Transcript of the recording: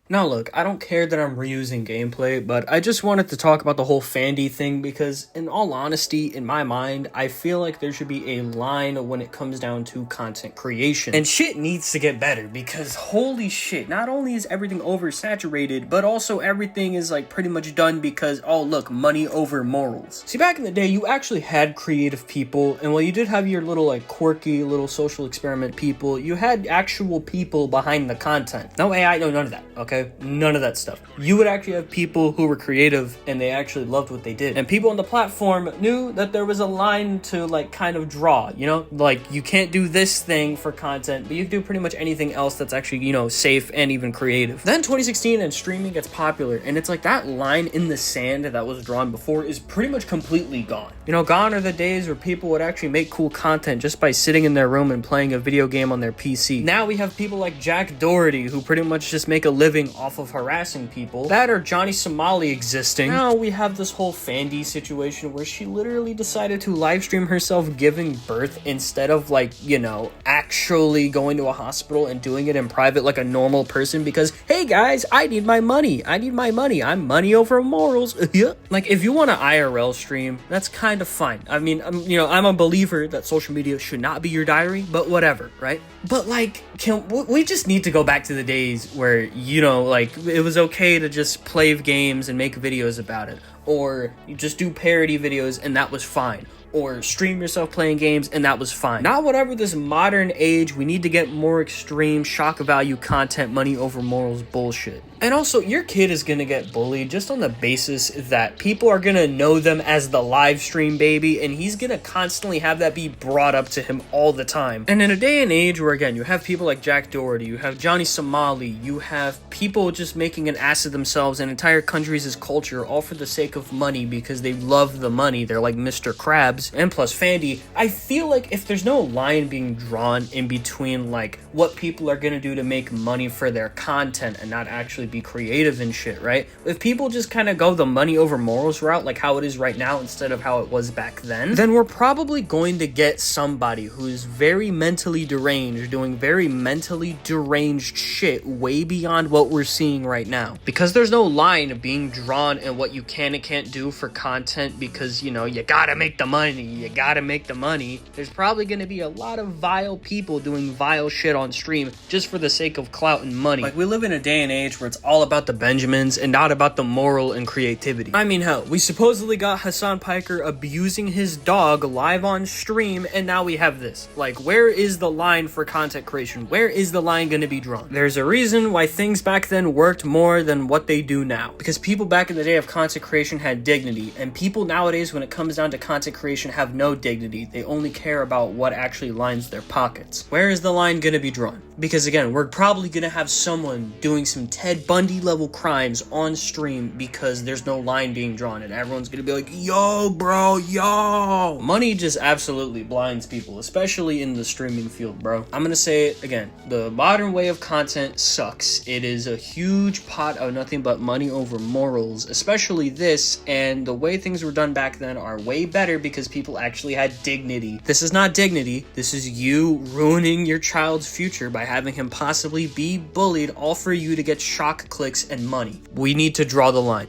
Now look, I don't care that I'm reusing gameplay, but I just wanted to talk about the whole Fandy thing because in all honesty, in my mind, I feel like there should be a line when it comes down to content creation. And shit needs to get better because holy shit, not only is everything oversaturated, but also everything is like pretty much done because, oh look, money over morals. See, back in the day, you actually had creative people, and while you did have your little like quirky little social experiment people, you had actual people behind the content. No AI, no none of that, okay? None of that stuff. You would actually have people who were creative and they actually loved what they did. And people on the platform knew that there was a line to like kind of draw, you know? Like you can't do this thing for content, but you can do pretty much anything else that's actually, you know, safe and even creative. Then 2016 and streaming gets popular and it's like that line in the sand that was drawn before is pretty much completely gone. You know, gone are the days where people would actually make cool content just by sitting in their room and playing a video game on their PC. Now we have people like Jack Doherty who pretty much just make a living off of harassing people. That or Johnny Somali existing. Now we have this whole Fandy situation where she literally decided to live stream herself giving birth instead of like, you know, actually going to a hospital and doing it in private like a normal person because, hey guys, I need my money. I'm money over morals. Like if you want to IRL stream, that's kind of fine. I mean, I'm a believer that social media should not be your diary, but whatever, right? But like, we just need to go back to the days where, you know, like it was okay to just play games and make videos about it, or you just do parody videos and that was fine, or stream yourself playing games and that was fine. Not whatever this modern age, we need to get more extreme shock value content, money over morals bullshit. And also, your kid is gonna get bullied just on the basis that people are gonna know them as the live stream baby, and he's gonna constantly have that be brought up to him all the time. And in a day and age where, again, you have people like Jack Doherty, you have Johnny Somali, you have people just making an ass of themselves and entire countries as culture, all for the sake of money because they love the money. They're like Mr. Krabs, and plus Fandy. I feel like if there's no line being drawn in between like what people are gonna do to make money for their content and not actually be creative and shit, right? If people just kind of go the money over morals route, like how it is right now instead of how it was back then we're probably going to get somebody who's very mentally deranged doing very mentally deranged shit way beyond what we're seeing right now. Because there's no line being drawn in what you can and can't do for content because, you know, you gotta make the money. There's probably gonna be a lot of vile people doing vile shit on stream just for the sake of clout and money. Like, we live in a day and age where it's all about the Benjamins and not about the moral and creativity. I mean, hell, we supposedly got Hassan Piker abusing his dog live on stream, and now we have this. Like, where is the line for content creation? Where is the line gonna be drawn? There's a reason why things back then worked more than what they do now. Because people back in the day of content creation had dignity, and people nowadays, when it comes down to content creation, have no dignity. They only care about what actually lines their pockets. Where is the line gonna be drawn? Because again, we're probably gonna have someone doing some Ted Bundy level crimes on stream because there's no line being drawn, and everyone's gonna be like, yo bro, yo. Money just absolutely blinds people, especially in the streaming field, bro. I'm gonna say it again, the modern way of content sucks. It is a huge pot of nothing but money over morals, especially this, and the way things were done back then are way better because people actually had dignity. This is not dignity, this is you ruining your child's future by having him possibly be bullied, all for you to get shock clicks and money. We need to draw the line.